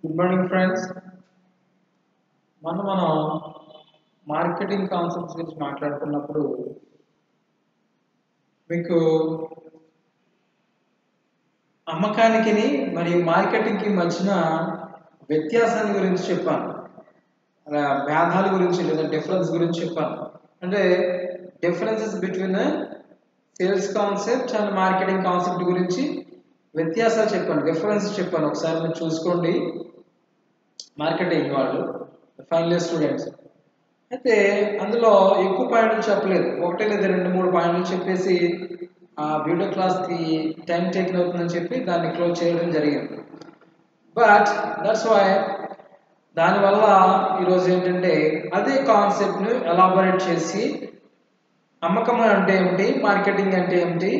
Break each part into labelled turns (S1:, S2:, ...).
S1: Good morning friends. మనం marketing concepts గురించి మాట్లాడుకున్నప్పుడు మీకు అమ్మకానికి మరియు మార్కెటింగ్కి మధ్యన వ్యత్యాసాల గురించి చెప్పాను. భేదాల గురించి లేదా డిఫరెన్స్ గురించి చెప్పాను. అంటే differences between sales concept and marketing concept గురించి వ్యత్యాసాలు చెప్పాను, డిఫరెన్స్ చెప్పాను. ఒకసారి మీరు చూసుకోండి. మార్కెటింగ్ వాళ్ళు ఫైనల్ ఇయర్ స్టూడెంట్స్ అయితే అందులో ఎక్కువ పాయింట్లు చెప్పలేదు, ఒకటే లేదా 2-3 పాయింట్లు చెప్పేసి ఆ వీడియో క్లాస్కి టైం టేకింగ్ అవుతుందని చెప్పి దాన్ని క్లోజ్ చేయడం జరిగింది. బట్ దట్స్ వై దానివల్ల ఈరోజు ఏంటంటే అదే కాన్సెప్ట్ను ఎలాబొరేట్ చేసి అమ్మకం అంటే ఏమిటి, మార్కెటింగ్ అంటే ఏమిటి,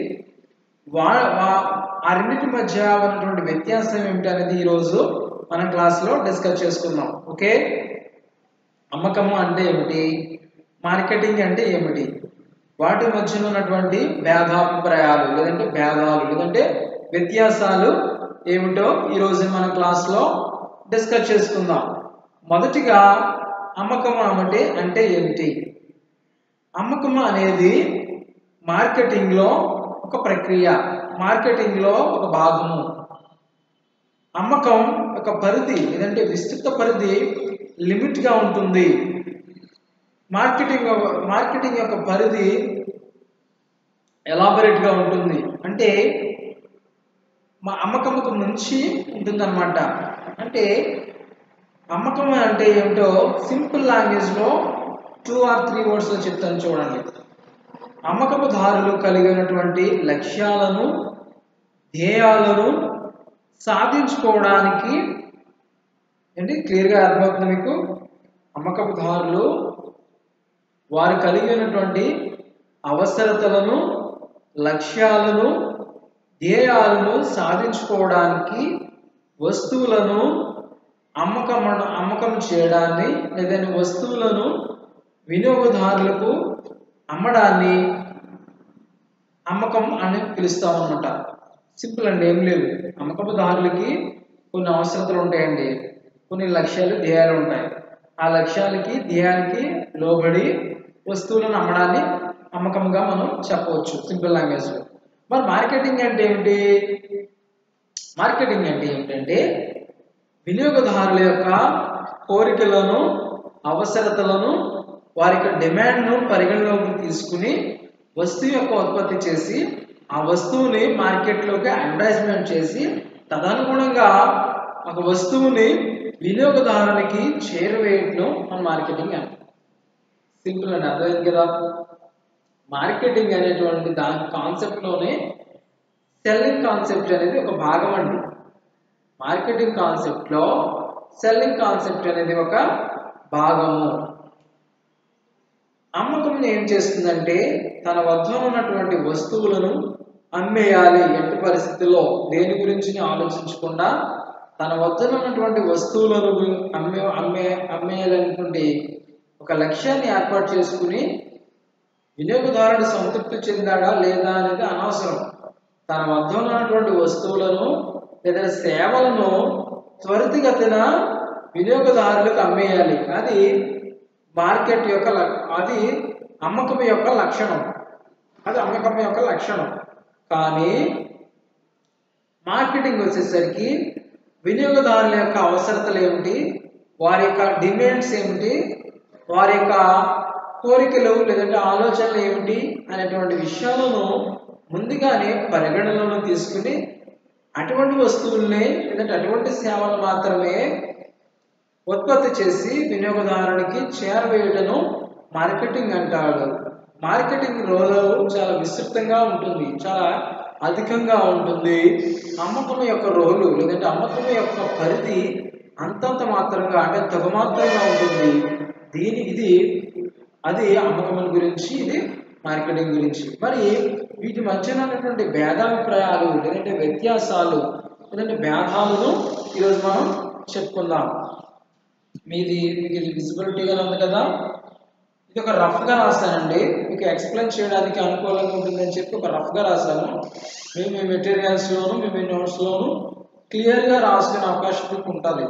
S1: ఆ రెండింటి మధ్య ఉన్నటువంటి వ్యత్యాసం ఏమిటి అనేది ఈరోజు మనం క్లాస్లో డిస్కస్ చేసుకుందాం. ఓకే, అమ్మకము అంటే ఏమిటి, మార్కెటింగ్ అంటే ఏమిటి, వాటి మధ్యలో ఉన్నటువంటి భేదాభిప్రాయాలు లేదంటే వ్యత్యాసాలు ఏమిటో ఈరోజు మన క్లాస్లో డిస్కస్ చేసుకుందాం. మొదటిగా అమ్మకము అంటే ఏమిటి? అమ్మకము అనేది మార్కెటింగ్లో ఒక ప్రక్రియ, మార్కెటింగ్లో ఒక భాగము. అమ్మకం ఒక పరిధి లేదంటే విస్తృత పరిధి లిమిట్గా ఉంటుంది. మార్కెటింగ్ యొక్క పరిధి ఎలాబొరేట్గా ఉంటుంది. అంటే అమ్మకముకు మించి ఉంటుందన్నమాట. అంటే అమ్మకం అంటే ఏమిటో సింపుల్ లాంగ్వేజ్లో 2 or 3 వర్డ్స్లో చెప్తాను చూడండి. అమ్మకముదారులు కలిగినటువంటి లక్ష్యాలను, ధ్యేయాలను సాధించుకోవడానికి ఏంటి క్లియర్గా అర్థమవుతుంది మీకు. అమ్మకముదారులు వారు కలిగినటువంటి అవసరతలను, లక్ష్యాలను, ధ్యేయాలను సాధించుకోవడానికి వస్తువులను అమ్మకం చేయడాన్ని లేదా వస్తువులను వినియోగదారులకు అమ్మడాన్ని అమ్మకం అని పిలుస్తామన్నమాట. సింపుల్ అండి, ఏం లేదు. అమ్మకముదారులకి కొన్ని అవసరతలు ఉంటాయండి, కొన్ని లక్ష్యాలు, ధ్యేయాలు ఉంటాయి. ఆ లక్ష్యాలకి, ధ్యేయాలకి లోబడి వస్తువులను అమ్మడాన్ని అమ్మకంగా మనం చెప్పవచ్చు సింపుల్ లాంగ్వేజ్లో. మరి మార్కెటింగ్ అంటే ఏమిటి? మార్కెటింగ్ అంటే ఏమిటంటే వినియోగదారుల యొక్క కోరికలను, అవసరతలను, వారి యొక్క డిమాండ్ను పరిగణలోకి తీసుకుని వస్తువు యొక్క ఉత్పత్తి చేసి ఆ వస్తువుని మార్కెట్లోకి అడ్వర్టైజ్మెంట్ చేసి తదనుగుణంగా ఒక వస్తువుని వినియోగదారునికి చేరువేయటం మన మార్కెటింగ్ అంటాం. సింపుల్ అండి, అర్థమైంది కదా. మార్కెటింగ్ అనేటువంటి దాని కాన్సెప్ట్లోనే సెల్లింగ్ కాన్సెప్ట్ అనేది ఒక భాగం అండి. మార్కెటింగ్ కాన్సెప్ట్లో సెల్లింగ్ కాన్సెప్ట్ అనేది ఒక భాగము. అమ్మకం ఏం చేస్తుందంటే తన వద్ద ఉన్నటువంటి వస్తువులను అమ్మేయాలి. ఎట్టి పరిస్థితుల్లో దేని గురించి ఆలోచించకుండా తన వద్ద ఉన్నటువంటి వస్తువులను అమ్మేయాలనేటువంటి ఒక లక్ష్యాన్ని ఏర్పాటు చేసుకుని వినియోగదారుడు సంతృప్తి చెందాడా లేదా అనేది అనవసరం. తన వద్ద ఉన్నటువంటి వస్తువులను లేదా సేవలను త్వరితగతిన వినియోగదారులకు అమ్మేయాలి. అది మార్కెట్ యొక్క అది అమ్మకం యొక్క లక్షణం. కానీ మార్కెటింగ్ వచ్చేసరికి వినియోగదారుల యొక్క అవసరతలు ఏమిటి, వారి యొక్క డిమాండ్స్ ఏమిటి, వారి యొక్క కోరికలు లేదంటే ఆలోచనలు ఏమిటి అనేటువంటి విషయాలను ముందుగానే పరిగణనలో తీసుకుని అటువంటి వస్తువుల్ని లేదంటే అటువంటి సేవలు మాత్రమే ఉత్పత్తి చేసి వినియోగదారునికి చేరవేయటను మార్కెటింగ్ అంటాడు. మార్కెటింగ్ రోల్ చాలా విస్తృతంగా ఉంటుంది, చాలా అధికంగా ఉంటుంది. అమ్మకం యొక్క రోలు లేదంటే అమ్మకం యొక్క పరిధి అంతంత మాత్రంగా అంటే తగుమాత్రంగా ఉంటుంది. అది అమ్మకం గురించి, ఇది మార్కెటింగ్ గురించి. మరి వీటి మధ్యన ఉన్నటువంటి భేదాభిప్రాయాలు లేదంటే వ్యత్యాసాలు లేదంటే భేదాలను ఈరోజు మనం చెప్పుకుందాం. మీకు ఇది విజిబిలిటీగా ఉంది కదా. ఇది ఒక రఫ్గా రాశానండి, మీకు ఎక్స్ప్లెయిన్ చేయడానికి అనుకూలంగా ఉంటుందని చెప్పి ఒక రఫ్గా రాశాను. మీ మెటీరియల్స్లోను మీ నోట్స్లోను క్లియర్గా రాసుకునే అవకాశం మీకు ఉంటుంది.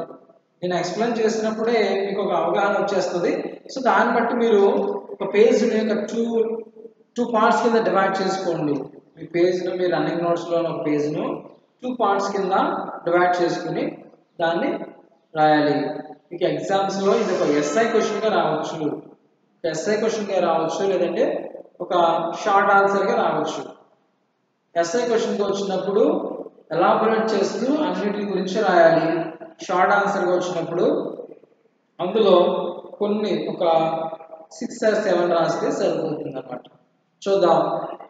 S1: నేను ఎక్స్ప్లెయిన్ చేసినప్పుడే మీకు ఒక అవగాహన వచ్చేస్తుంది. సో దాన్ని బట్టి మీరు ఒక పేజ్ని ఒక టూ పార్ట్స్ కింద డివైడ్ చేసుకోండి. మీ పేజ్ను మీ రన్నింగ్ నోట్స్లో ఒక పేజ్ను 2 పార్ట్స్ కింద డివైడ్ చేసుకుని దాన్ని రాయాలి. మీకు ఎగ్జామ్స్లో ఇది ఒక ఎస్ఐ క్వశ్చన్గా రావచ్చు, లేదంటే ఒక షార్ట్ ఆన్సర్గా రావచ్చు. ఎస్ఐ క్వశ్చన్గా వచ్చినప్పుడు ఎలాబొరేట్ చేస్తూ అన్నిటి గురించి రాయాలి. షార్ట్ ఆన్సర్గా వచ్చినప్పుడు అందులో కొన్ని ఒక 6 or 7 రాస్తే సరిపోతుంది అన్నమాట. చూద్దాం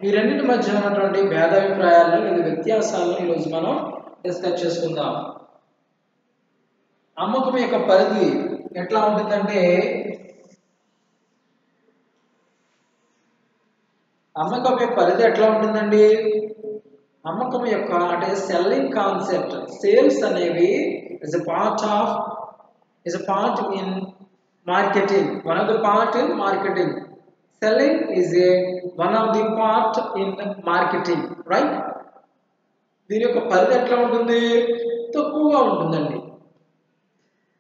S1: ఈ రెండింటి మధ్య ఉన్నటువంటి భేదాభిప్రాయాలను లేదా వ్యత్యాసాలను ఈరోజు మనం డిస్కస్ చేసుకుందాం. అమ్మకం యొక్క పరిధి ఎట్లా ఉంటుందంటే, అమ్మకం యొక్క పరిధి ఎట్లా ఉంటుందండి? అమ్మకం యొక్క అంటే సెల్లింగ్ కాన్సెప్ట్, సేల్స్ అనేవి is a part in marketing, one of the part in marketing. Selling is one of the part in marketing, right? దీని యొక్క పరిధి ఎట్లా ఉంటుంది? తక్కువగా ఉంటుందండి.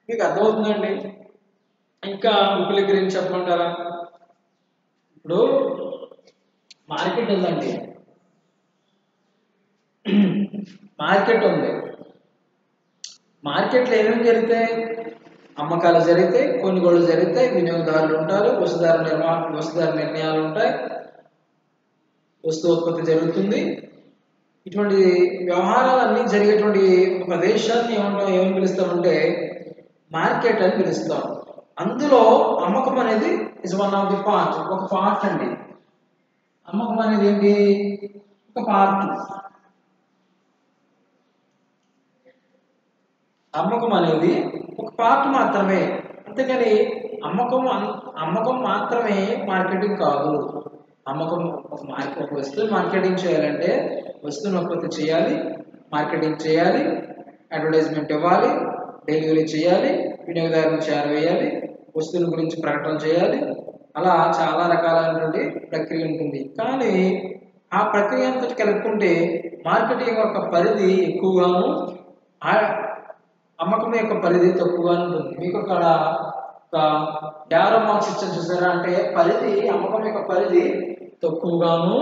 S1: మీకు అర్థమవుతుందండి? ఇంకా విపులీకరించి చెప్పమంటారా? ఇప్పుడు మార్కెట్ ఉందండి, మార్కెట్ ఉంది. మార్కెట్లో ఏమేమి జరుగుతాయి? అమ్మకాలు జరుగుతాయి, కొనుగోలు జరుగుతాయి, వినియోగదారులు ఉంటారు, వస్తుదారు నిర్ణయాలు ఉంటాయి, వస్తు ఉత్పత్తి జరుగుతుంది. ఇటువంటి వ్యవహారాలన్నీ జరిగేటువంటి ఒక ప్రదేశాన్ని ఏమని పిలుస్తామంటే మార్కెట్ అని పిలుస్తాం. అందులో అమ్మకం అనేది is one of the part, ఒక పార్ట్ అండి. అమ్మకం అనేది ఏంటి? ఒక పార్ట్. అమ్మకం అనేది ఒక పార్ట్ మాత్రమే, అంతేకాని అమ్మకం మాత్రమే మార్కెటింగ్ కాదు. అమ్మకం ఒక వస్తువు మార్కెటింగ్ చేయాలంటే వస్తువును ఉత్పత్తి చేయాలి, మార్కెటింగ్ చేయాలి, అడ్వర్టైజ్మెంట్ ఇవ్వాలి, డెలివరీ చేయాలి, వినియోగదారులకు చేరవేయాలి, వస్తువుల గురించి ప్రకటన చేయాలి. అలా చాలా రకాలైనటువంటి ప్రక్రియ ఉంటుంది. కానీ ఆ ప్రక్రియ అంతా కలుపుకుంటే మార్కెటింగ్ యొక్క పరిధి ఎక్కువగాను, అమ్మకం యొక్క పరిధి తక్కువగా ఉంటుంది. మీకు ఒక యారో మార్క్స్ ఇచ్చాను చూసారా, అంటే పరిధి, అమ్మకం యొక్క పరిధి తక్కువగాను.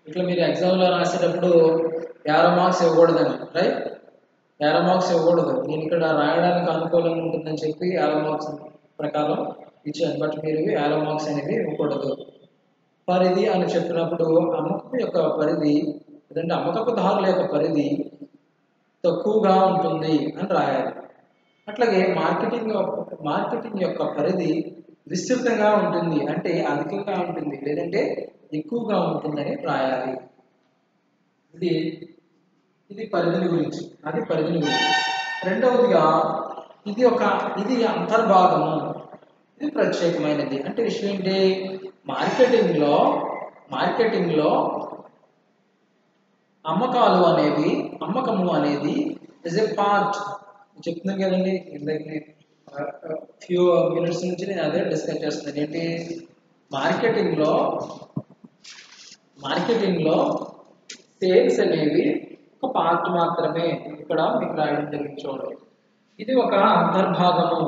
S1: ఇట్లా మీరు ఎగ్జామ్లో రాసేటప్పుడు యారో మార్క్స్ ఇవ్వకూడదని, రైట్? యారో మార్క్స్ ఇవ్వకూడదు. నేను ఇక్కడ రాయడానికి అనుకూలంగా ఉంటుందని చెప్పి యారో మార్క్స్ ప్రకారం ఇచ్చాను, బట్ మీరు యారో మార్క్స్ అనేది ఇవ్వకూడదు. పరిధి అని చెప్పినప్పుడు అమ్మకం యొక్క పరిధి, లేదంటే అమ్మకపుదారుల యొక్క పరిధి తక్కువగా ఉంటుంది అని రాయాలి. అట్లాగే మార్కెటింగ్ యొక్క పరిధి విస్తృతంగా ఉంటుంది, అంటే అధికంగా ఉంటుంది, లేదంటే ఎక్కువగా ఉంటుందని రాయాలి. ఇది పరిధిని గురించి, అది పరిధిని గురించి. రెండవదిగా ఇది అంతర్భాగము, ఇది ప్రత్యేకమైనది. అంటే విషయం ఏంటి? మార్కెటింగ్లో అమ్మకము అనేది ఇస్ ఏ పార్ట్. చెప్తున్నాను కదండి, ఇందాక ఫ్యూ మినిట్స్ నుంచి నేను అదే డిస్కస్ చేస్తున్నాను. ఏంటి? మార్కెటింగ్లో సేల్స్ అనేవి ఒక పార్ట్ మాత్రమే. ఇక్కడ మీకు రాయడం జరిగింది చూడండి, ఇది ఒక అంతర్భాగము.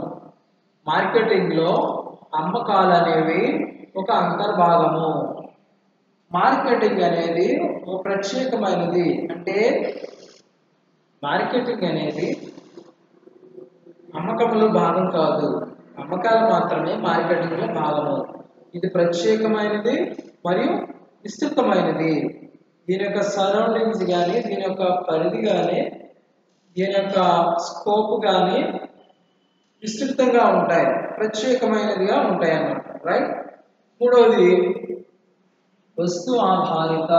S1: మార్కెటింగ్లో అమ్మకాలు అనేవి ఒక అంతర్భాగము. మార్కెటింగ్ అనేది ఒక ప్రత్యేకమైనది. అంటే మార్కెటింగ్ అనేది అమ్మకంలో భాగం కాదు, అమ్మకాలు మాత్రమే మార్కెటింగ్లో భాగము. ఇది ప్రత్యేకమైనది మరియు విస్తృతమైనది. దీని యొక్క సరౌండింగ్స్ కానీ, దీని యొక్క పరిధి కానీ, దీని యొక్క స్కోప్ కానీ విస్తృతంగా ఉంటాయి, ప్రత్యేకమైనదిగా ఉంటాయి అన్నమాట, రైట్? మూడవది వస్తు ఆధారిత.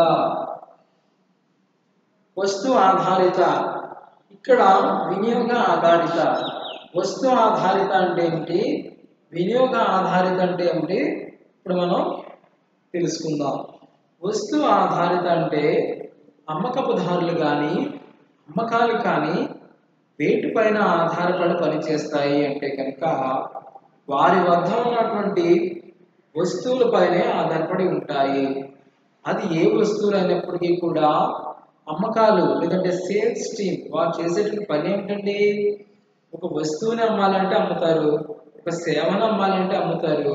S1: ఇక్కడ వినియోగ ఆధారిత. వస్తు ఆధారిత అంటే ఏమిటి, వినియోగ ఆధారిత అంటే ఏమిటి, ఇప్పుడు మనం తెలుసుకుందాం. వస్తు ఆధారిత అంటే అమ్మకపుదారులు కానీ, అమ్మకాలు కానీ వేటిపైన ఆధారపడి పనిచేస్తాయి అంటే కనుక వారి వద్ద ఉన్నటువంటి వస్తువులపైనే ఆధారపడి ఉంటాయి. అది ఏ వస్తువులు అయినప్పటికీ కూడా అమ్మకాలు లేదంటే సేల్స్ టీమ్ వారు చేసేటువంటి పని ఏమిటండి? ఒక వస్తువుని అమ్మాలంటే అమ్ముతారు, ఒక సేవను అమ్మాలంటే అమ్ముతారు.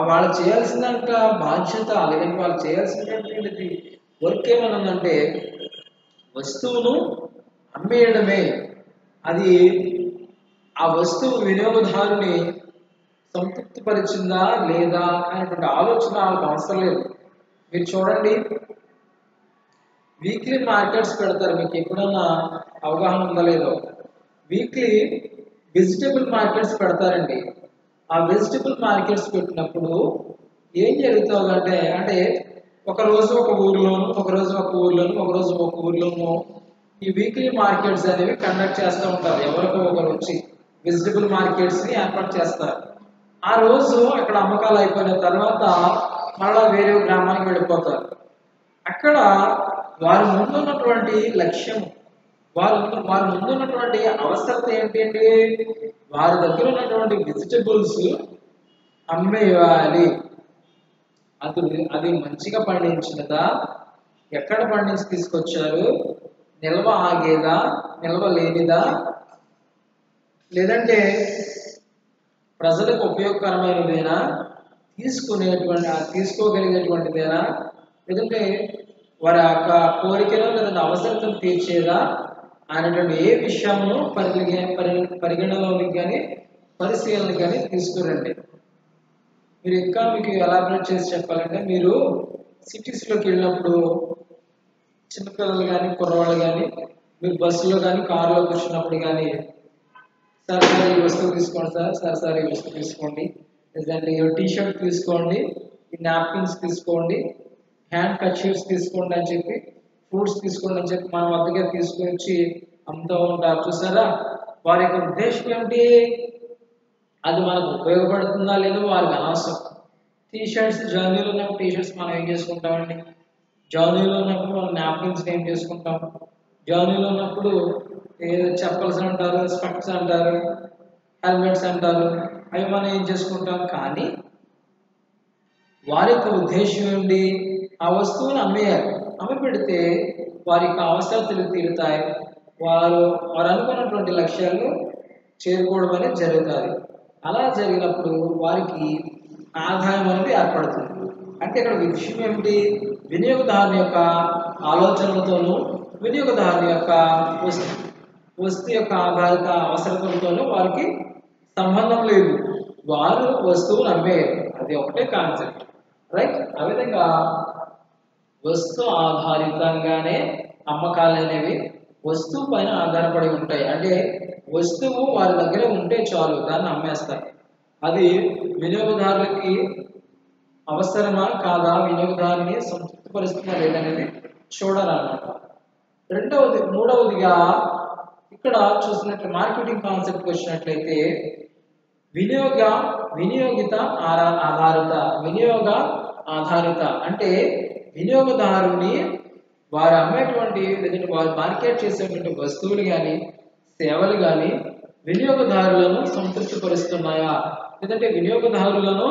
S1: వాళ్ళు చేయాల్సినంత బాధ్యత, లేదంటే వాళ్ళు చేయాల్సినటువంటిది వర్క్ ఏమైనా ఉందంటే వస్తువును అమ్మేయడమే. అది ఆ వస్తువు వినియోగదారుని సంతృప్తి పరిచిందా లేదా అనేటువంటి ఆలోచన వాళ్ళకి అవసరం లేదు. మీరు చూడండి, వీక్లీ మార్కెట్స్ పెడతారు, మీకు ఎప్పుడన్నా అవగాహన ఉందా లేదో. వీక్లీ వెజిటబుల్ మార్కెట్స్ పెడతారండి. ఆ వెజిటబుల్ మార్కెట్స్ పెట్టినప్పుడు ఏం జరుగుతుందంటే, అంటే ఒక రోజు ఒక ఊర్లోను, ఒక రోజు ఒక ఊర్లోను, ఒక రోజు ఒక ఊర్లోను ఈ వీక్లీ మార్కెట్స్ అనేవి కండక్ట్ చేస్తూ ఉంటారు. ఎవరికో ఒకరు వచ్చి వెజిటబుల్ మార్కెట్స్ని ఏర్పాటు చేస్తారు. ఆ రోజు అక్కడ అమ్మకాలు అయిపోయిన తర్వాత మళ్ళా వేరే గ్రామానికి వెళ్ళిపోతారు. అక్కడ వారి ముందున్నటువంటి లక్ష్యం, వారి ముందున్నటువంటి అవసరత ఏంటి అంటే వారి దగ్గర ఉన్నటువంటి వెజిటబుల్స్ అమ్మేయాలి. అది మంచిగా పండించినదా, ఎక్కడ పండించి తీసుకొచ్చారు, నిల్వ ఆగేదా, నిల్వ లేనిదా, లేదంటే ప్రజలకు ఉపయోగకరమైనదేనా, తీసుకోగలిగేటువంటిదేనా, లేదంటే వారి యొక్క కోరికను లేదంటే అవసరతను తీర్చేదా అనేటువంటి ఏ విషయంలో పరిగణలోనికి కానీ పరిశీలనకి కానీ తీసుకురండి. మీరు ఇంకా మీకు ఎలాబరేట్ చేసి చెప్పాలంటే, మీరు సిటీస్లోకి వెళ్ళినప్పుడు చిన్నపిల్లలు కానీ కుర్రవాళ్ళు కానీ మీరు బస్సులో కానీ కారులో కూర్చున్నప్పుడు కానీ సార్ ఈ వస్తువు తీసుకోండి, సార్ ఈ వస్తువు తీసుకోండి, లేదంటే ఈ టీషర్ట్ తీసుకోండి, ఈ నాప్కిన్స్ తీసుకోండి, హ్యాండ్ కర్చీఫ్స్ తీసుకోండి అని చెప్పి, ఫ్రూట్స్ తీసుకోండి అని చెప్పి మన వద్దగా తీసుకొని వచ్చి అమ్ముతూ ఉంటారు. చూసారా, వారి యొక్క ఉద్దేశం ఏమిటి? అది మనకు ఉపయోగపడుతుందా లేదో వారికి అనవసరం. టీషర్ట్స్ జర్నీలో ఉన్నప్పుడు టీషర్ట్స్ మనం ఏం చేసుకుంటామండి, జర్నీలో ఉన్నప్పుడు మనం నాప్కిన్స్ ఏం చేసుకుంటాం, జర్నీలో ఉన్నప్పుడు ఏదో చెప్పల్స్ అంటారు, స్పెక్ట్స్ అంటారు, హెల్మెట్స్ అంటారు, అవి మనం ఏం చేసుకుంటాం. కానీ వారి యొక్క ఉద్దేశం ఏంటి? ఆ వస్తువుని అమ్మేయాలి. అమ్మి పెడితే వారి యొక్క అవసరాలు తీరుతాయి, వారు అనుకున్నటువంటి లక్ష్యాలు చేరుకోవడం అనేది జరుగుతుంది. అలా జరిగినప్పుడు వారికి ఆదాయం అనేది ఏర్పడుతుంది. అంటే ఇక్కడ విషయం ఏమిటి? వినియోగదారుని యొక్క ఆలోచనలతోనూ వినియోగదారుని యొక్క వస్తువు యొక్క ఆధారిత అవసరతలతోనూ వారికి సంబంధం లేదు. వారు వస్తువును అమ్మేయారు, అది ఒకటే కాన్సెప్ట్, రైట్? ఆ విధంగా వస్తు ఆధారితంగానే అమ్మకాలు అనేవి వస్తువు పైన ఆధారపడి ఉంటాయి. అంటే వస్తువు వారి దగ్గర ఉంటే చాలు, దాన్ని అమ్మేస్తారు. అది వినియోగదారులకి అవసరమా కాదా, వినియోగదారుని సంతృప్తిపరుస్తుందా లేదనేది చూడాలన్నమాట. మూడవదిగా ఇక్కడ చూసినట్లు మార్కెటింగ్ కాన్సెప్ట్కి వచ్చినట్లయితే వినియోగ ఆధారిత అంటే వినియోగదారుని వారు అమ్మేటువంటి లేదంటే వారు మార్కెట్ చేసేటువంటి వస్తువులు కానీ సేవలు కానీ వినియోగదారులను సంతృప్తిపరుస్తున్నాయా, లేదంటే వినియోగదారులను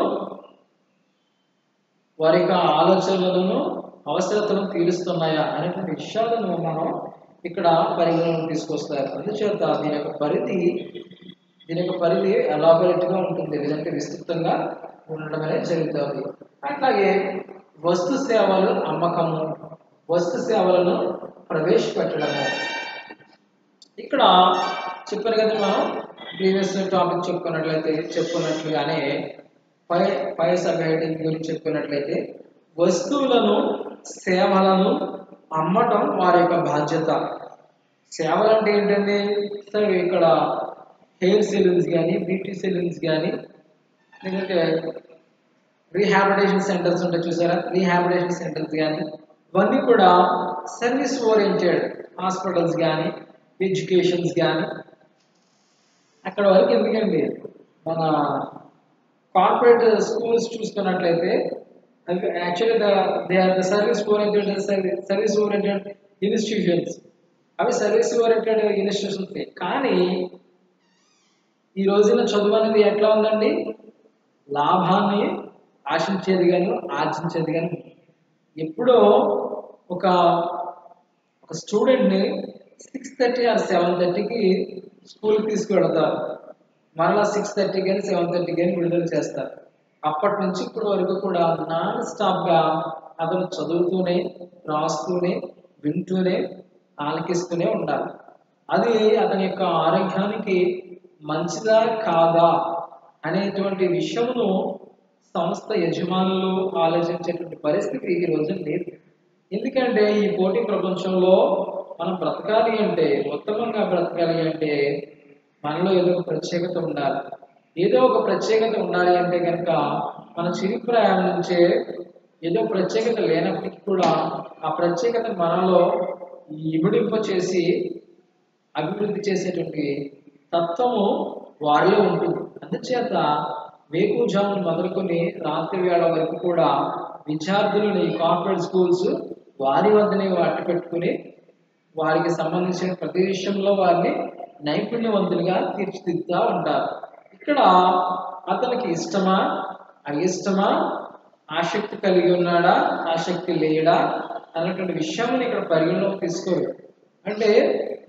S1: వారి యొక్క ఆలోచనలను అవసరతలను తీరుస్తున్నాయా అనేటువంటి విషయాలను మనం ఇక్కడ పరిగణలోకి తీసుకొస్తారు. అందుచేత దీని యొక్క పరిధి ఎలాబొరేట్గా ఉంటుంది, లేదంటే విస్తృతంగా ఉండడం అనేది జరుగుతుంది. అట్లాగే వస్తు సేవలు అమ్మకము, వస్తు సేవలను ప్రవేశపెట్టడము. ఇక్కడ చెప్పారు కదా, మనం ప్రీవియస్ టాపిక్ చెప్పుకున్నట్లుగానే పై సబ్ హెడ్డింగ్ గురించి చెప్పుకున్నట్లయితే వస్తువులను సేవలను అమ్మటం వారి యొక్క బాధ్యత. సేవలు అంటే ఏంటండి? సరే, ఇక్కడ హెయిర్ సెలూన్స్ కానీ, బ్యూటీ సెలూన్స్ కానీ, లేదంటే రీహాబిలిటేషన్ సెంటర్స్ ఉంటాయి చూసారా, రీహాబిలిటేషన్ సెంటర్స్ కానీ, ఇవన్నీ కూడా సర్వీస్ ఓరియంటెడ్ హాస్పిటల్స్ కానీ, ఎడ్యుకేషన్స్ కానీ. అక్కడ వరకు ఎందుకండి, మన కార్పొరేట్ స్కూల్స్ చూసుకున్నట్లయితే actually they are the service oriented institutions. అవి సర్వీస్ ఓరియంటెడ్ ఇన్స్టిట్యూషన్స్. కానీ ఈ రోజున చదువు అనేది ఎట్లా ఉందండి? లాభాన్ని ఆశించేది కానీ ఆర్జించేది కానీ. ఎప్పుడో ఒక స్టూడెంట్ని 6:30 or 7:30కి స్కూల్కి తీసుకువెళతారు. మరలా 6:30 కానీ 7:30 కానీ విడుదల చేస్తారు. అప్పటి నుంచి ఇప్పటి వరకు కూడా నాన్ స్టాప్గా అతను చదువుతూనే, రాస్తూనే, వింటూనే, ఆలకిస్తూనే ఉండాలి. అది అతని యొక్క ఆరోగ్యానికి మంచిదా కాదా అనేటువంటి విషయమును సంస్థ యజమానులు ఆలోచించేటువంటి పరిస్థితి ఈ రోజు లేదు. ఎందుకంటే ఈ పోటీ ప్రపంచంలో మనం బ్రతకాలి అంటే, ఉత్తమంగా బ్రతకాలి అంటే మనలో ఏదో ఒక ప్రత్యేకత ఉండాలి. ఏదో ఒక ప్రత్యేకత ఉండాలి అంటే కనుక మన చిరు ప్రయాణం నుంచే ఏదో ప్రత్యేకత లేనప్పటికీ కూడా ఆ ప్రత్యేకత మనలో ఇమిడింప చేసి అభివృద్ధి చేసేటువంటి తత్వము వారిలో ఉంటుంది. అందుచేత వేకువజామున మొదలుకొని రాత్రి వేళ వరకు కూడా విద్యార్థులని కార్పొరేట్ స్కూల్స్ వారి వద్దనే అట్టు పెట్టుకుని వారికి సంబంధించిన ప్రతి విషయంలో వారిని నైపుణ్యవంతులుగా తీర్చిదిద్దుతూ ఉంటారు. ఇక్కడ అతనికి ఇష్టమా, అయిష్టమా, ఆసక్తి కలిగి ఉన్నాడా, ఆసక్తి లేడా అన్నటువంటి విషయాన్ని ఇక్కడ పరిగణలోకి తీసుకోరు. అంటే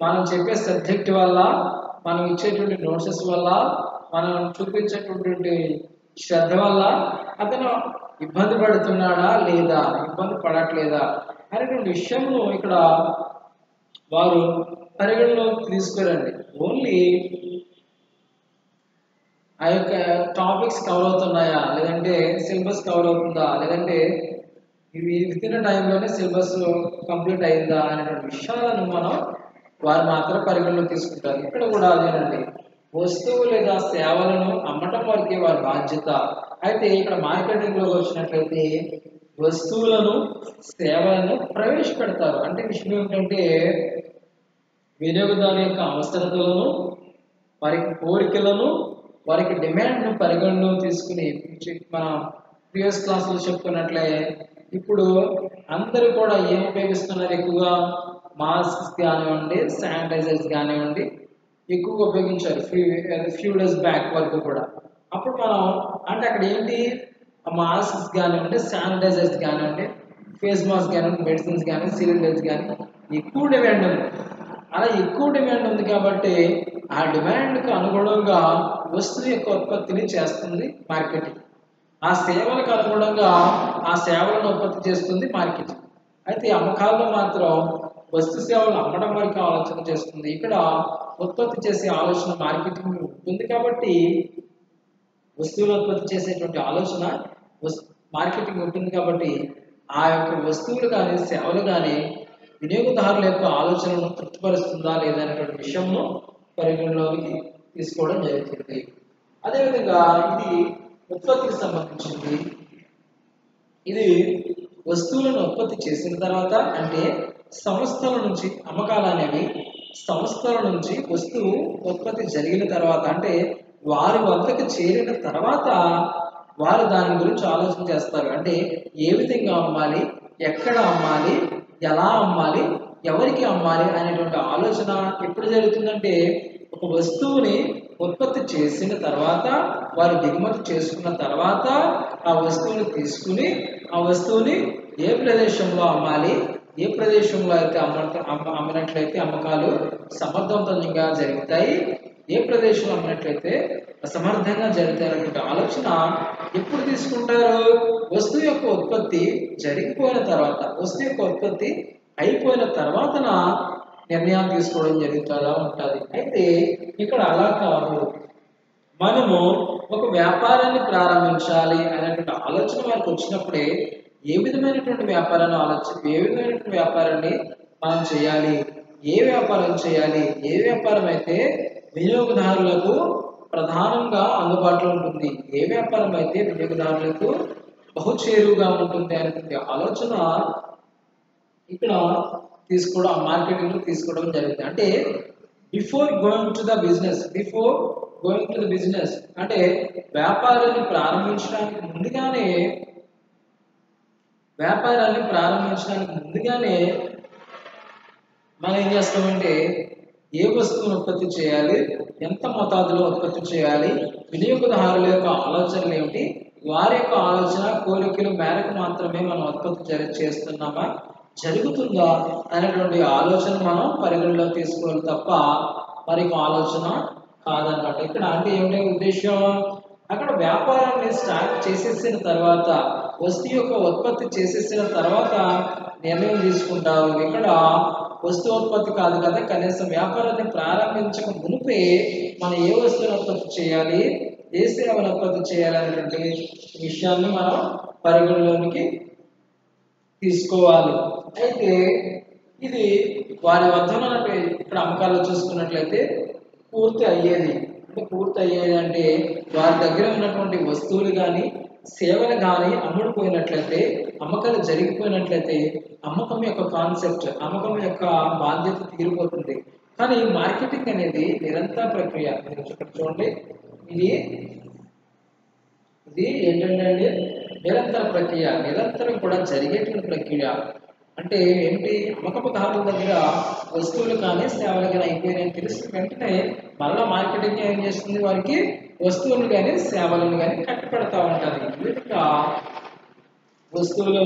S1: మనం చెప్పే సబ్జెక్ట్ వల్ల, మనం ఇచ్చేటువంటి నోట్సెస్ వల్ల, మనం చూపించేటువంటి శ్రద్ధ వల్ల అతను ఇబ్బంది పడుతున్నాడా లేదా, ఇబ్బంది పడట్లేదా అనేటువంటి విషయంలో ఇక్కడ వారు పరిగణలోకి తీసుకోరండి. ఓన్లీ ఆ యొక్క టాపిక్స్ కవర్ అవుతున్నాయా, లేదంటే సిలబస్ కవర్ అవుతుందా, లేదంటే ఇవి వితిన్ టైంలోనే సిలబస్ కంప్లీట్ అయిందా అనేటువంటి విషయాలను వారు మాత్రం పరిగణలోకి తీసుకుంటారు. ఇక్కడ కూడా అదేనండి, వస్తువు లేదా సేవలను అమ్మటం వరకే వారి బాధ్యత. అయితే ఇక్కడ మార్కెటింగ్లో వచ్చినట్లయితే వస్తువులను, సేవలను ప్రవేశపెడతారు. అంటే విషయం ఏమిటంటే వినియోగదారు యొక్క అవసరతలను, వారికి కోరికలను, వారికి డిమాండ్ను పరిగణలో తీసుకుని మన ప్రీవియస్ క్లాసులు చెప్పుకున్నట్లే ఇప్పుడు అందరూ కూడా ఏం ఉపయోగిస్తున్నారు, ఎక్కువగా మాస్క్స్ కానివ్వండి, శానిటైజర్స్ కానివ్వండి ఎక్కువగా ఉపయోగించారు ఫ్యూ డేస్ బ్యాక్ వరకు కూడా. అప్పుడు మనం అంటే అక్కడ ఏంటి, మాస్క్స్ కానివ్వండి, శానిటైజర్స్ కానివ్వండి, ఫేస్ మాస్క్ కానివ్వండి, మెడిసిన్స్ కానీ, సిలిండర్స్ కానీ ఎక్కువ డిమాండ్ ఉంది. అలా ఎక్కువ డిమాండ్ ఉంది కాబట్టి ఆ డిమాండ్కు అనుగుణంగా వస్తువు యొక్క ఉత్పత్తిని చేస్తుంది మార్కెటింగ్. ఆ సేవలకు అనుగుణంగా ఆ సేవలను ఉత్పత్తి చేస్తుంది మార్కెటింగ్. అయితే అమ్మకాల్లో మాత్రం వస్తు సేవలు అమ్మడం వరకు ఆలోచన చేస్తుంది. ఇక్కడ ఉత్పత్తి చేసే ఆలోచన మార్కెటింగ్ ఉంటుంది కాబట్టి వస్తువులు ఉత్పత్తి చేసేటువంటి ఆలోచన మార్కెటింగ్ ఉంటుంది కాబట్టి ఆ యొక్క వస్తువులు కానీ, సేవలు కానీ వినియోగదారుల యొక్క ఆలోచనను తృప్తిపరుస్తుందా లేదా అనేటువంటి విషయంలో పరిగణలోకి తీసుకోవడం జరుగుతుంది. అదేవిధంగా ఇది ఉత్పత్తికి సంబంధించింది. ఇది వస్తువులను ఉత్పత్తి చేసిన తర్వాత, అంటే సంస్థల నుంచి అమ్మకాలు అనేవి సంస్థల నుంచి వస్తువు ఉత్పత్తి జరిగిన తర్వాత, అంటే వారి వద్దకు చేరిన తర్వాత వారు దాని గురించి ఆలోచన చేస్తారు. అంటే ఏ విధంగా అమ్మాలి, ఎక్కడ అమ్మాలి, ఎలా అమ్మాలి, ఎవరికి అమ్మాలి అనేటువంటి ఆలోచన ఎప్పుడు జరుగుతుందంటే ఒక వస్తువుని ఉత్పత్తి చేసిన తర్వాత, వారు దిగుమతి చేసుకున్న తర్వాత ఆ వస్తువుని తీసుకుని ఆ వస్తువుని ఏ ప్రదేశంలో అమ్మాలి, ఏ ప్రదేశంలో అయితే అమ్మినట్లయితే అమ్మకాలు సమర్థవంతంగా జరుగుతాయి, ఏ ప్రదేశంలో అమ్మినట్లయితే అసమర్థంగా జరుగుతాయనేటువంటి ఆలోచన ఎప్పుడు తీసుకుంటారు, వస్తువు యొక్క ఉత్పత్తి జరిగిపోయిన తర్వాత, వస్తువు యొక్క ఉత్పత్తి అయిపోయిన తర్వాతన నిర్ణయాలు తీసుకోవడం జరుగుతూ ఉంటుంది. అయితే ఇక్కడ అలా కాదు, మనము ఒక వ్యాపారాన్ని ప్రారంభించాలి అనేటువంటి ఆలోచన మనకు వచ్చినప్పుడే ఏ విధమైనటువంటి వ్యాపారాన్ని మనం చేయాలి, ఏ వ్యాపారం చేయాలి, ఏ వ్యాపారం అయితే వినియోగదారులకు ప్రధానంగా అందుబాటులో ఉంటుంది, ఏ వ్యాపారం అయితే వినియోగదారులకు బహుచేరువుగా ఉంటుంది అనేటువంటి ఆలోచన ఇక్కడ తీసుకోవడం, మార్కెటింగ్ లో తీసుకోవడం జరుగుతుంది. అంటే before going to the business అంటే వ్యాపారాన్ని ప్రారంభించడానికి ముందుగానే మనం ఏం చేస్తామంటే ఏ వస్తువును ఉత్పత్తి చేయాలి, ఎంత మోతాదులో ఉత్పత్తి చేయాలి, వినియోగదారుల యొక్క ఆలోచనలు ఏమిటి, వారి యొక్క ఆలోచన కోరికల మేరకు మాత్రమే మనం ఉత్పత్తి చేస్తున్నామా, జరుగుతుందా అనేటువంటి ఆలోచన మనం పరిగణలో తీసుకోవాలి తప్ప మరి ఆలోచన కాదన్నమాట. ఇక్కడ అంటే ఏమిటి ఉద్దేశం, అక్కడ వ్యాపారాన్ని స్టార్ట్ చేసేసిన తర్వాత, వస్తువు యొక్క ఉత్పత్తి చేసేసిన తర్వాత నిర్ణయం తీసుకుంటారు. ఇక్కడ వస్తువు కాదు కదా, కనీసం వ్యాపారాన్ని ప్రారంభించక మునిపే మనం ఏ వస్తువును ఉత్పత్తి చేయాలి, ఏ సేవను ఉత్పత్తి చేయాలి అనేటువంటి విషయాన్ని మనం పరిగణలోనికి తీసుకోవాలి. అయితే ఇది వారి వద్ద ఇక్కడ అమ్మకాలు చూసుకున్నట్లయితే పూర్తి అయ్యేది. అంటే పూర్తి అయ్యేది అంటే వారి దగ్గర ఉన్నటువంటి వస్తువులు కానీ సేవలు కానీ అమ్ముడుపోయినట్లయితే, అమ్మకాలు జరిగిపోయినట్లయితే అమ్మకం యొక్క కాన్సెప్ట్, అమ్మకం యొక్క బాధ్యత తీరిపోతుంది. కానీ మార్కెటింగ్ అనేది నిరంతర ప్రక్రియ. మీరు ఇక్కడ చూడండి, ఇది ఏంటంటే నిరంతర ప్రక్రియ, నిరంతరం కూడా జరిగేటువంటి ప్రక్రియ. అంటే ఏంటి, అమ్మకపుదారుల దగ్గర వస్తువులు కానీ సేవలు కానీ అయిపోయినాయని తెలిసిన వెంటనే మళ్ళీ మార్కెటింగ్ ఏం చేస్తుంది, వారికి వస్తువులు కానీ సేవలను కానీ కట్టిపెడతా ఉంటుంది. ఈ విధంగా వస్తువులు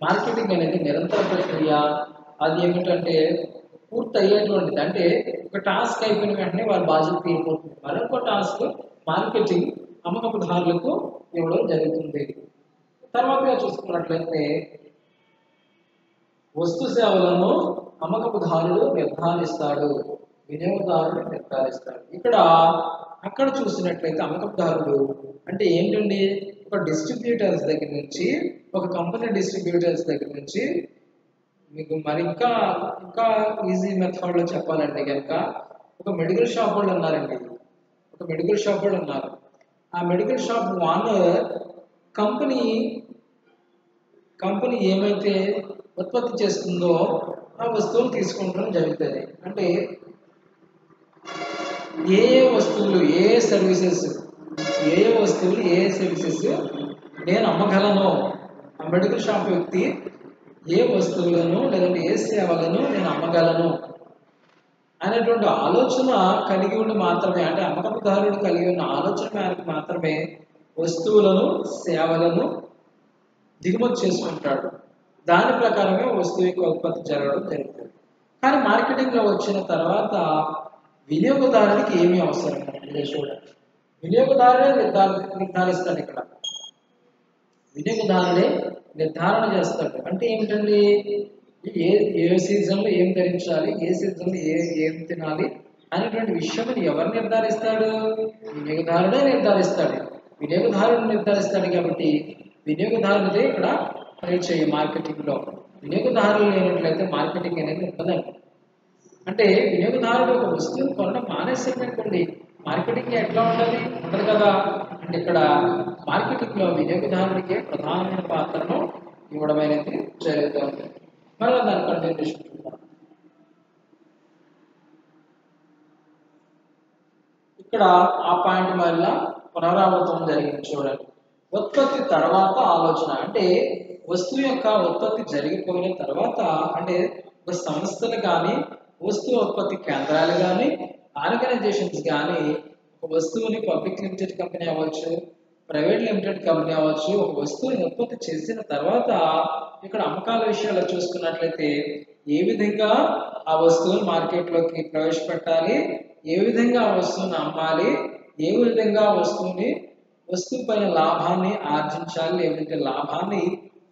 S1: మార్కెటింగ్ అనేది నిరంతర ప్రక్రియ. అది ఏమిటంటే పూర్తి అయ్యేటువంటిది. అంటే ఒక టాస్క్ అయిపోయిన వెంటనే వారి బాధ్యత తీరిపోతుంది. మరొక టాస్క్ మార్కెటింగ్ అమ్మకపుదారులకు ఇవ్వడం జరుగుతుంది. తర్వాత చూసుకున్నట్లయితే వస్తు సేవలను అమ్మకపుదారుడు నిర్ధారిస్తాడు, వినియోగదారుడు నిర్ధారిస్తాడు. అక్కడ చూసినట్లయితే అమ్మకపుదారుడు అంటే ఏంటండి, ఒక డిస్ట్రిబ్యూటర్స్ దగ్గర నుంచి, ఒక కంపెనీ డిస్ట్రిబ్యూటర్స్ దగ్గర నుంచి, మీకు మరి ఇంకా ఈజీ మెథడ్లో చెప్పాలంటే కనుక ఒక మెడికల్ షాప్ వాళ్ళు ఉన్నారండి. ఒక మెడికల్ షాప్ వాళ్ళు ఉన్నారు. ఆ మెడికల్ షాప్ ఓనర్ కంపెనీ ఏమైతే ఉత్పత్తి చేస్తుందో ఆ వస్తువులు తీసుకుంటడం జరుగుతుంది. అంటే ఏ వస్తువులు ఏ సర్వీసెస్ నేను అమ్మగలను, ఆ మెడికల్ షాప్ వ్యక్తి ఏ వస్తువులను లేదంటే ఏ సేవలను నేను అమ్మగలను అనేటువంటి ఆలోచన కలిగి ఉండి మాత్రమే, అంటే అమ్మకపుదారుడు కలిగి ఉన్న ఆలోచన మేరకు మాత్రమే వస్తువులను సేవలను దిగుమతి చేసుకుంటాడు. దాని ప్రకారమే వస్తువు యొక్క ఉత్పత్తి జరగడం జరుగుతుంది. కానీ మార్కెటింగ్లో వచ్చిన తర్వాత వినియోగదారునికి ఏమీ అవసరం లేదు. చూడండి, వినియోగదారుడే నిర్ధారిస్తాడు. ఇక్కడ వినియోగదారుడే నిర్ధారణ చేస్తాడు. అంటే ఏమిటండి, ఏ సీజన్లో ఏం ధరించాలి, ఏ సీజన్లో ఏం తినాలి అనేటువంటి విషయం ఎవరు నిర్ధారిస్తాడు, వినియోగదారుడే నిర్ధారిస్తాడు. వినియోగదారుడు నిర్ధారిస్తాడు కాబట్టి వినియోగదారుడే ఇక్కడ పరిచయం. మార్కెటింగ్లో వినియోగదారులు లేనట్లయితే మార్కెటింగ్ అనేది ఉండదండి. అంటే వినియోగదారుడు ఒక వస్తువును కొనడం మానేసేటటువంటి మార్కెటింగ్ ఎట్లా ఉండాలి, ఉండదు కదా. అంటే ఇక్కడ మార్కెటింగ్లో వినియోగదారుడికే ప్రధానమైన పాత్రను ఇవ్వడం అనేది జరుగుతూ ఉంటుంది. మళ్ళీ దాని కంటిన్యూషన్ చూద్దాం. ఇక్కడ ఆ పాయింట్ వల్ల పునరావృతం జరిగింది. చూడండి, ఉత్పత్తి తర్వాత ఆలోచన. అంటే వస్తువు యొక్క ఉత్పత్తి జరిగిపోయిన తర్వాత, అంటే ఒక సంస్థలు కానీ, వస్తువు ఉత్పత్తి కేంద్రాలు కానీ, ఆర్గనైజేషన్స్ కానీ ఒక వస్తువుని పబ్లిక్ లిమిటెడ్ కంపెనీ అవ్వచ్చు, ప్రైవేట్ లిమిటెడ్ కంపెనీ అవ్వచ్చు, ఒక వస్తువుని ఉత్పత్తి చేసిన తర్వాత ఇక్కడ అమ్మకాల విషయాల్లో చూసుకున్నట్లయితే ఏ విధంగా ఆ వస్తువుని మార్కెట్లోకి ప్రవేశపెట్టాలి, ఏ విధంగా ఆ వస్తువుని అమ్మాలి, ఏ విధంగా వస్తువు పైన లాభాన్ని ఆర్జించాలి, లేదంటే లాభాన్ని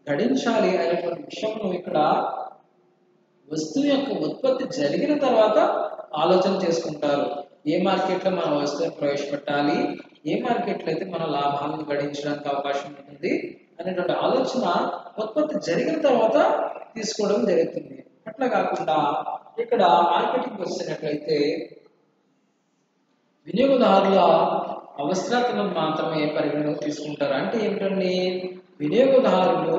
S1: గడించాలి అనేటువంటి విషయంలో ఇక్కడ వస్తువు యొక్క ఉత్పత్తి జరిగిన తర్వాత ఆలోచన చేసుకుంటారు. ఏ మార్కెట్లో మన వస్తువుని ప్రవేశపెట్టాలి, ఏ మార్కెట్లో అయితే మన లాభాలను గడించడానికి అవకాశం ఉంటుంది అనేటువంటి ఆలోచన ఉత్పత్తి జరిగిన తర్వాత తీసుకోవడం జరుగుతుంది. అట్లా కాకుండా ఇక్కడ మార్కెటింగ్ వచ్చినట్లయితే వినియోగదారుల అవసరాలను మాత్రమే పరిగణలోకి తీసుకుంటారు. అంటే ఏమిటండి, వినియోగదారులు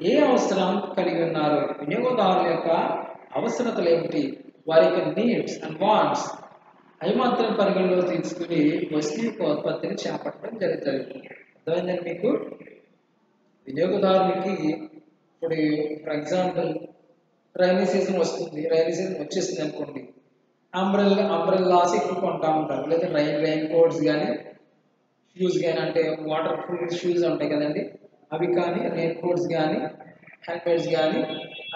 S1: ఏ అవసరం కలిగి ఉన్నారు, వినియోగదారుల యొక్క అవసరతలు ఏమిటి, వారి యొక్క నీడ్స్ అండ్ వాంట్స్ అవి మాత్రం పరిగణలో తీసుకుని వస్తువు యొక్క ఉత్పత్తిని చేపట్టడం జరుగుతుంది. అర్థమైందండి మీకు? వినియోగదారులకి ఇప్పుడు ఫర్ ఎగ్జాంపుల్ రైనీ సీజన్ వస్తుంది, రైనీ సీజన్ వచ్చేసింది అనుకోండి, అంబ్రెల్లాస్ ఎక్కువ కొంటా ఉంటారు. లేదా రెయిన్ కోట్స్ కానీ, షూస్ కానీ, అంటే వాటర్ ప్రూఫ్ షూస్ ఉంటాయి కదండి, అవి కానీ, రెయిన్ కోట్స్ కానీ, హ్యాండ్ మేడ్స్ కానీ,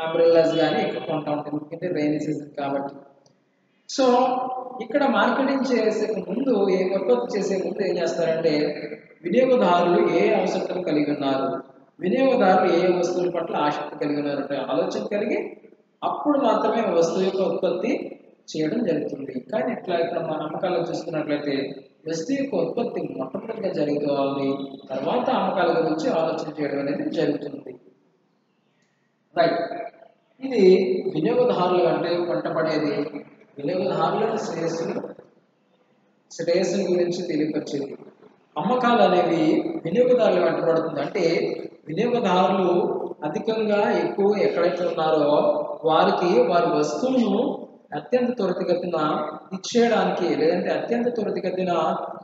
S1: అంబ్రెల్లాస్ కానీ ఎక్కువ కొంటా ఉంటారు. ఎందుకంటే రైనీ సీజన్ కాబట్టి. సో ఇక్కడ మార్కెటింగ్ చేసే ముందు ఉత్పత్తి చేసే ముందు ఏం చేస్తారంటే వినియోగదారులు ఏ అవసరతను కలిగి ఉన్నారు, వినియోగదారులు ఏ వస్తువుల పట్ల ఆసక్తి కలిగి ఉన్నారు అంటే ఆలోచన కలిగి అప్పుడు మాత్రమే వస్తువు యొక్క ఉత్పత్తి చేయడం జరుగుతుంది. కానీ ఇట్లా ఇక్కడ మన అమ్మకాల్లో చూసుకున్నట్లయితే వస్తువు యొక్క ఉత్పత్తి మొట్టమొదటిగా జరుగుతుంది, తర్వాత అమ్మకాల గురించి ఆలోచన చేయడం అనేది జరుగుతుంది. రైట్, ఇది వినియోగదారులు అంటే పంటపడేది వినియోగదారుల శ్రేయస్సుని గురించి తెలియపరిచేది. అమ్మకాలు అనేవి వినియోగదారులు వెంటబడుతుంది అంటే వినియోగదారులు అధికంగా ఎక్కువ ఎక్కడైతే ఉన్నారో వారికి వారి వస్తువును అత్యంత త్వరితగతిన ఇచ్చేయడానికి లేదంటే అత్యంత త్వరితగతిన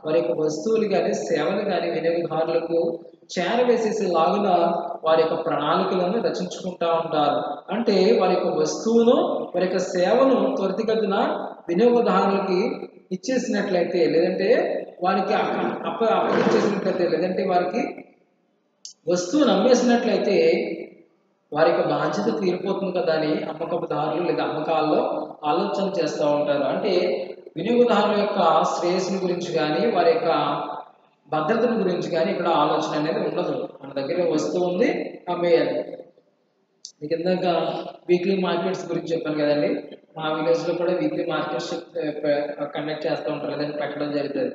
S1: వారి యొక్క వస్తువులు కానీ సేవలు కానీ వినియోగదారులకు చేరవేసేలాగున వారి యొక్క ప్రణాళికలను రచించుకుంటూ ఉంటారు. అంటే వారి యొక్క వస్తువును వారి యొక్క సేవను త్వరితగతిన వినియోగదారులకి ఇచ్చేసినట్లయితే లేదంటే వారికి అప్పగించేసినట్లయితే లేదంటే వారికి వస్తువును అమ్మేసినట్లయితే వారి యొక్క బాధ్యత తీరిపోతుంది కదా అని అమ్మకదారులు లేదా అమ్మకాల్లో ఆలోచన చేస్తూ ఉంటారు. అంటే వినియోగదారుల యొక్క శ్రేయస్సుని గురించి కానీ వారి యొక్క భద్రతను గురించి కానీ ఇక్కడ ఆలోచన అనేది ఉండదు. మన దగ్గర వస్తువు ఉంది, అమ్మేయాలి. మీకు ఇందాక వీక్లీ మార్కెట్స్ గురించి చెప్పాను కదండి, మా విలేజ్లో కూడా వీక్లీ మార్కెట్స్ కండక్ట్ చేస్తూ ఉంటారు, లేదంటే పెట్టడం జరుగుతుంది.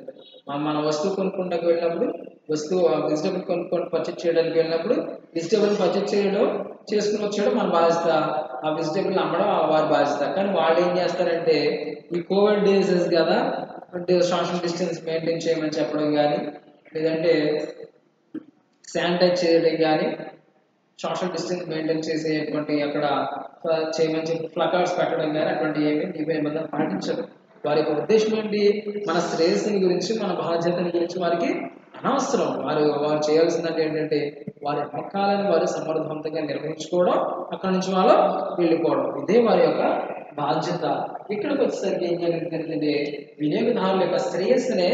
S1: మన వస్తువు కొనుక్కుంటానికి వెళ్ళినప్పుడు వెజిటేబుల్ కొనుక్కొని పర్చేజ్ చేయడానికి వెళ్ళినప్పుడు వెజిటేబుల్ పర్చేజ్ చేసుకుని వచ్చేయడం మన బాధ్యత, ఆ వెజిటేబుల్ అమ్మడం వారి బాధ్యత. కానీ వాళ్ళు ఏం చేస్తారంటే ఈ కోవిడ్ డిసీజ్ కదా అంటే సోషల్ డిస్టెన్స్ మెయింటైన్ చేయమని చెప్పడం కానీ లేదంటే శానిటైజ్ చేయడం కానీ సోషల్ డిస్టెన్స్ మెయింటైన్ చేసేటువంటి అక్కడ చేయమని చెప్పి ఫ్లకర్స్ పెట్టడం కానీ అటువంటి ఏమైనా పాటించరు. వారి యొక్క ఉద్దేశం ఏంటి, మన శ్రేయస్సుని గురించి మన బాధ్యతని గురించి వారికి అనవసరం. వారు చేయాల్సిందంటే ఏంటంటే వారి అమ్మకాలను వారు సమర్థవంతంగా నిర్వహించుకోవడం, అక్కడి నుంచి వాళ్ళు వెళ్ళిపోవడం, ఇదే వారి యొక్క బాధ్యత. ఇక్కడికి వచ్చేసరికి ఏం జరుగుతుందంటే వినియోగదారుల యొక్క శ్రేయస్సునే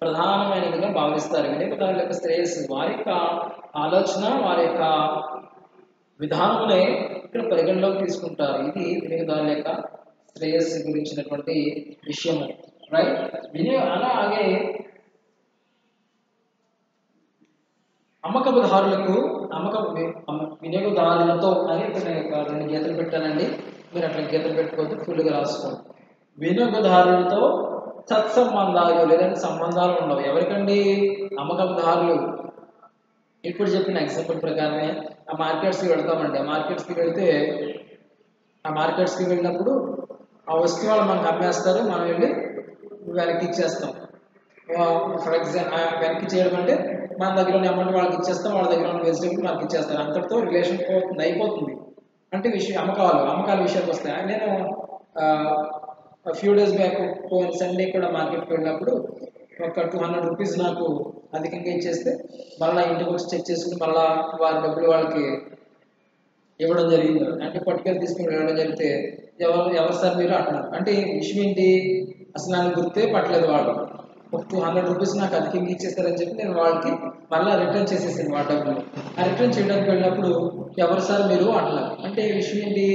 S1: ప్రధానమైనదిగా భావిస్తారు. వినియోగదారుల యొక్క శ్రేయస్సు వారి యొక్క ఆలోచన వారి యొక్క విధానమునే ఇక్కడ పరిగణలోకి తీసుకుంటారు. ఇది వినియోగదారుల యొక్క శ్రేయస్సు గురించినటువంటి విషయము. రైట్, అలాగే అమ్మకదారులకు వినియోగదారులతో అని ఇక్కడ రెండు గీతలు పెట్టానండి, మీరు అట్లా గీతలు పెట్టుకోవద్దు, ఫుల్గా రాసుకోండి. వినియోగదారులతో సత్సంబంధాలు లేదంటే సంబంధాలు ఉండవు. ఎవరికండి? అమ్మకదారులు. ఇప్పుడు చెప్పిన ఎగ్జాంపుల్ ప్రకారమే ఆ మార్కెట్స్కి వెళ్తామండి. ఆ మార్కెట్స్కి వెళ్ళినప్పుడు ఆ వస్తువు వాళ్ళు మనకు అమ్మేస్తారు, మనం వెళ్ళి వెనక్కి ఇచ్చేస్తాం. ఫర్ ఎగ్జాంపుల్ వెనక్కి చేయడం అంటే మన దగ్గర ఉన్న అమౌంట్ వాళ్ళకి ఇచ్చేస్తాం, వాళ్ళ దగ్గర ఉన్న వెజిటేబుల్ మనకి ఇచ్చేస్తారు. అంతటితో రిలేషన్ అయిపోతుంది. అంటే అమ్మకాల విషయానికి వస్తాయి. నేను ఫ్యూ డేస్ బ్యాక్ సండే కూడా మార్కెట్కి వెళ్ళినప్పుడు ఒక 200 రూపీస్ నాకు అధికంగా ఇచ్చేస్తే మళ్ళీ ఇంటికి వచ్చి చెక్ చేసుకుని మళ్ళీ వారి డబ్బులు వాళ్ళకి ఇవ్వడం జరిగింది. అంటే పట్టుకెళ్ళి తీసుకుని ఇవ్వడం జరిగితే ఎవరు సార్ మీరు అంటున్నారు. అంటే విషయం ఏంటి, అసలు నాకు గుర్తే పట్టలేదు. వాళ్ళు ఒక 200 రూపీస్ నాకు అధికంగా ఇచ్చేస్తారని చెప్పి నేను వాళ్ళకి మళ్ళీ రిటర్న్ చేసేసాను వాళ్ళ డబ్బులు. ఆ రిటర్న్ చేయడానికి వెళ్ళినప్పుడు ఎవరు సార్ మీరు అంటున్నారు. అంటే విషయం ఏంటి,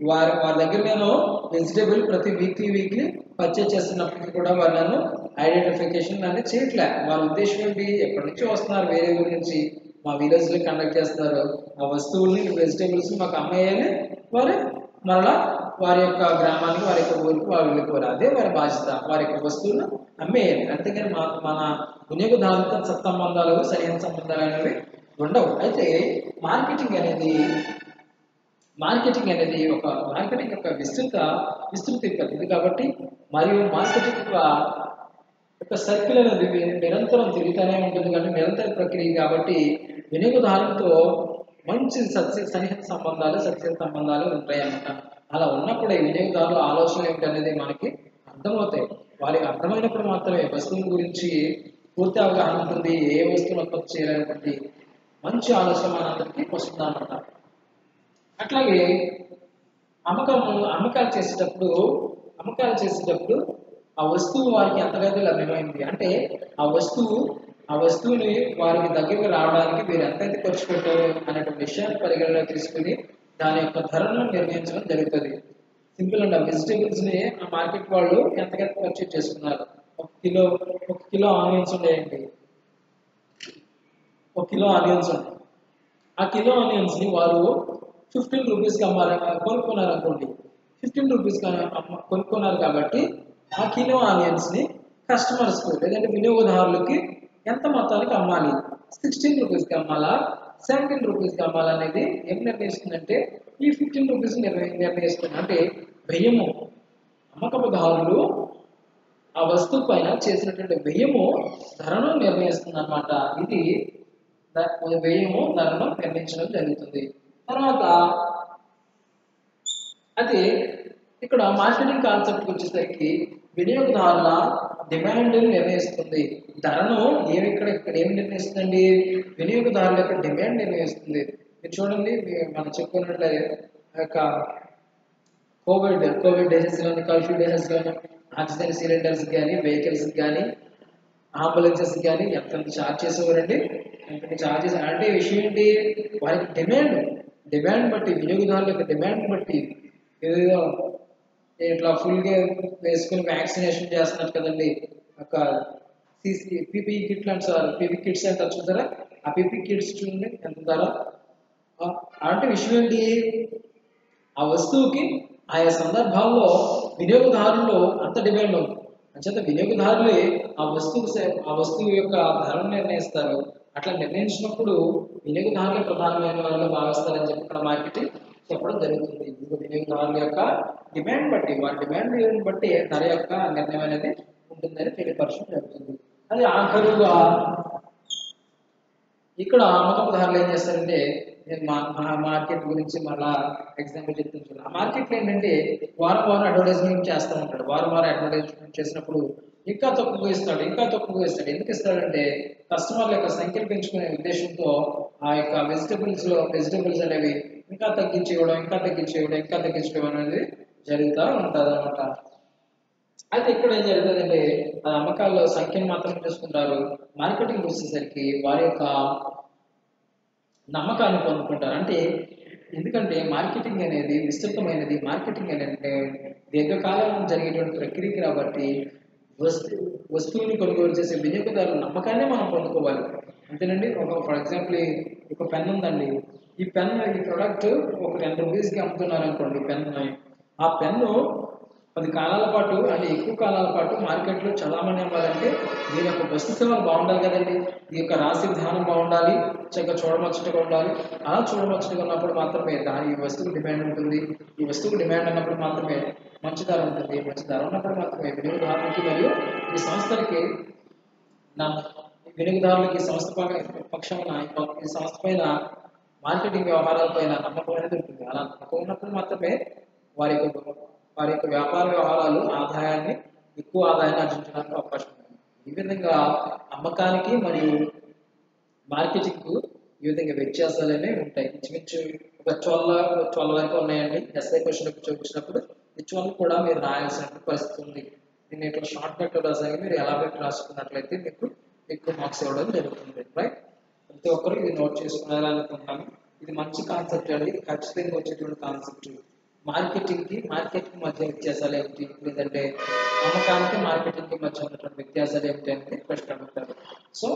S1: వారి దగ్గర నేను వెజిటేబుల్ ప్రతి వీక్లీ పర్చేజ్ చేస్తున్నప్పటికీ కూడా వారు నన్ను ఐడెంటిఫికేషన్ అనేది చేయట్లే. వాళ్ళ ఉద్దేశం ఏంటి, ఎక్కడి నుంచి వస్తున్నారు, వేరే ఊరి నుంచి మా విలేజ్లో కండక్ట్ చేస్తున్నారు, ఆ వస్తువుల్ని వెజిటేబుల్స్ మాకు అమ్మేయాలి, వారు మరలా వారి యొక్క గ్రామానికి వారి యొక్క ఊరికి వారు వెళ్ళిపోరు. అదే వారి బాధ్యత, వారి యొక్క వస్తువులను అమ్మేయాలి. అంతేగాని మన వినియోగదారులతో సత్సంబంధాలు సరైన సంబంధాలు అనేవి ఉండవు. అయితే మార్కెటింగ్ అనేది ఒక మార్కెటింగ్ యొక్క విస్తృతి పద్ధతి కాబట్టి మరియు మార్కెటింగ్ యొక్క సర్కిల్ అనేది నిరంతరం తిరుగుతూనే ఉంటుంది కాబట్టి నిరంతర ప్రక్రియ కాబట్టి వినియోగదారులతో మంచి సన్నిహిత సంబంధాలు ఉంటాయన్నమాట. అలా ఉన్నప్పుడే వినియోగదారుల ఆలోచన ఏమిటనేది మనకి అర్థమవుతాయి. వారికి అర్థమైనప్పుడు మాత్రమే వస్తువుల గురించి పూర్తి అవగాహన ఉంటుంది, ఏ వస్తువును ఉత్పత్తి చేయాలనేటువంటి మంచి ఆలోచన మనందరికీ వస్తుంది అన్నమాట. అట్లాగే అమ్మకాలు చేసేటప్పుడు ఆ వస్తువు వారికి ఎంతగా లభ్యమైంది అంటే ఆ వస్తువుని వారికి దగ్గరికి రావడానికి మీరు ఎంతైతే ఖర్చు పెట్టారు అనేటువంటి విషయాన్ని పరిగణలో తీసుకుని దాని యొక్క ధరలను నిర్ణయించడం జరుగుతుంది. సింపుల్ అండి. ఆ వెజిటేబుల్స్ ని ఆ మార్కెట్ వాళ్ళు ఎంతకెంత పర్చేజ్ చేసుకున్నారు. ఒక కిలో ఆనియన్స్ ఉన్నాయండి. ఒక కిలో ఆనియన్స్ ఉన్నాయి. ఆ కిలో ఆనియన్స్ ని వారు 15 రూపీస్కి కొనుక్కున్నారు అనుకోండి. 15 రూపీస్కి కొనుక్కున్నారు కాబట్టి ఆ కిలో ఆనియన్స్ ని కస్టమర్స్ లేదంటే వినియోగదారులకి ఎంత మొత్తానికి అమ్మాలి, 16 రూపీస్కి అమ్మాలా, 17 రూపీస్కి అమ్మాలనేది ఏం నిర్ణయిస్తుందంటే ఈ 15 రూపీస్ నిర్ణయిస్తుంది. అంటే వ్యయము, అమ్మకదారులు ఆ వస్తువు పైన చేసినటువంటి వ్యయము ధరను నిర్ణయిస్తుంది అన్నమాట. ఇది వ్యయము ధరను నిర్ణయించడం జరుగుతుంది. తర్వాత అది ఇక్కడ మార్కెటింగ్ కాన్సెప్ట్ వచ్చేసరికి వినియోగదారుల డిమాండ్ నిర్ణయిస్తుంది. ధరను ఇక్కడ ఏమి నిర్ణయిస్తుందండి, వినియోగదారుల యొక్క డిమాండ్ నిర్ణయిస్తుంది. మీరు చూడండి, మనం చెప్పుకున్నట్లయితే కోవిడ్ డేసెస్లోని, కర్ఫ్యూ డేసెస్లోని ఆక్సిజన్ సిలిండర్స్ కానీ, వెహికల్స్ కానీ, అంబులెన్సెస్ కానీ ఎంత ఛార్జ్ చేసేవారండి. ఎంత ఛార్జ్ చేసే అంటే విషయం ఏంటి, వారికి డిమాండ్ బట్టి, వినియోగదారుల యొక్క డిమాండ్ బట్టి ఏదో ఇట్లా ఫుల్గా వేసుకుని వ్యాక్సినేషన్ చేస్తున్నారు కదండి. ఒక పీపీ కిట్ అంటారు, పీపీ కిట్స్ అంటారు చూసారా, ఆ పీపీ కిట్స్ చూడండి ఎంత ధర. అంటే విషయం ఏంటి, ఆ వస్తువుకి ఆయా సందర్భాల్లో వినియోగదారుల్లో అంత డిమాండ్ ఉంది. అంచేత వినియోగదారులే ఆ వస్తువు యొక్క ధరను నిర్ణయిస్తారు. అట్లా నిర్ణయించినప్పుడు వినియోగదారులే ప్రధానమైన వాళ్ళు భావిస్తారని చెప్పి ఇక్కడ మార్కెటింగ్ చెప్పడం జరుగుతుంది. వినియోగదారుల యొక్క డిమాండ్ బట్టి, వారి డిమాండ్ బట్టి ధర యొక్క నిర్ణయం అనేది ఉంటుందని తెలియపరచడం జరుగుతుంది. అది ఆఖరుగా ఇక్కడ అమ్మకదారులు ఏం చేస్తారంటే, మార్కెట్ గురించి మళ్ళా ఎగ్జాంపుల్ చెప్తున్నాను. ఆ మార్కెట్లో ఏంటంటే వారం అడ్వర్టైజ్మెంట్ చేస్తూ ఉంటాడు. వారం అడ్వర్టైజ్మెంట్ చేసినప్పుడు ఇంకా తక్కువగా ఇస్తాడు. ఎందుకు ఇస్తాడంటే కస్టమర్ల యొక్క సంఖ్యను పెంచుకునే ఉద్దేశంతో ఆ యొక్క వెజిటబుల్స్ అనేవి ఇంకా తగ్గించేయడం అనేది జరుగుతూ ఉంటుంది అన్నమాట. అయితే ఇక్కడ ఏం జరుగుతుందంటే ఆ అమ్మకాల సంఖ్యను మాత్రం చూసుకుంటారు. మార్కెటింగ్ వచ్చేసరికి వారి యొక్క నమ్మకాన్ని పొందుకుంటారు. అంటే ఎందుకంటే మార్కెటింగ్ అనేది విస్తృతమైనది. మార్కెటింగ్ అనేది దీర్ఘకాలం జరిగేటువంటి ప్రక్రియ కాబట్టి వస్తువుని కొనుగోలు చేసే వినియోగదారుల నమ్మకాన్ని మనం పొందుకోవాలి. అంతేనండి. ఫర్ ఎగ్జాంపుల్ ఒక పెన్ ఉందండి. ఈ ప్రోడక్ట్ ఒక 10 రూపీస్కి అమ్ముతున్నారు అనుకోండి. ఆ పెన్ను 10 కాలాల పాటు, అంటే ఎక్కువ కాలాల పాటు మార్కెట్లో చలామణి అవ్వాలంటే దీని యొక్క వస్తు సేవలు బాగుండాలి కదండి. ఈ యొక్క రాశి విధానం బాగుండాలి, చక్కగా చూడముచ్చటగా ఉండాలి. అలా చూడముచ్చటగా ఉన్నప్పుడు మాత్రమే ఈ వస్తువుకు డిమాండ్ ఉంటుంది. ఈ వస్తువుకు డిమాండ్ ఉన్నప్పుడు మాత్రమే మంచి ధర ఉంటుంది. మంచి ధర ఉన్నప్పుడు మాత్రమే వినియోగదారులకి మరియు ఈ సంస్థలకి వినియోగదారులకి సంస్థ పక్షాన ఈ సంస్థ పైన మార్కెటింగ్ వ్యవహారాలపైన నమ్మకం అనేది ఉంటుంది. అలా నమ్మకం ఉన్నప్పుడు మాత్రమే వారి యొక్క వ్యాపార వ్యవహారాలు ఎక్కువ ఆదాయాన్ని ఆర్జించడానికి అవకాశం ఉంది. ఈ విధంగా అమ్మకానికి మరియు మార్కెటింగ్కు ఈ విధంగా వ్యత్యాసాలు అనేవి ఉంటాయి. ఇంచుమించు ఒక 12 వరకు ఉన్నాయండి. ఎస్ఐ క్వశ్చన్ చూపించినప్పుడు ఈ 12 కూడా మీరు రాయాల్సిన పరిస్థితి ఉంది. దీన్ని ఇట్లా షార్ట్ కట్ రాసాక మీరు ఎలా పెట్టి రాసుకున్నట్లయితే మీకు ఎక్కువ మార్క్స్ ఇవ్వడం జరుగుతుంది. రైట్, ప్రతి ఒక్కరు ఇది నోట్ చేసుకున్నారా అనుకుంటాను. ఇది మంచి కాన్సెప్ట్ అండి. ఖచ్చితంగా వచ్చేటువంటి కాన్సెప్ట్. మార్కెటింగ్ మధ్య వ్యత్యాసాలు ఏమిటి, లేదంటే అమ్మకానికి మార్కెటింగ్కి మధ్య ఉన్నటువంటి వ్యత్యాసాలు ఏమిటి అనేది ప్రశ్న అడుగుతారు. సో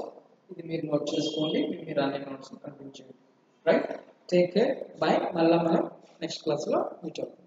S1: ఇది మీరు నోట్ చేసుకోండి. మీరు అన్ని నోట్స్ కంటిన్యూ చేయండి. Right, take care, by. మళ్ళీ మనం నెక్స్ట్ క్లాస్లో మీట్ అవుతాం.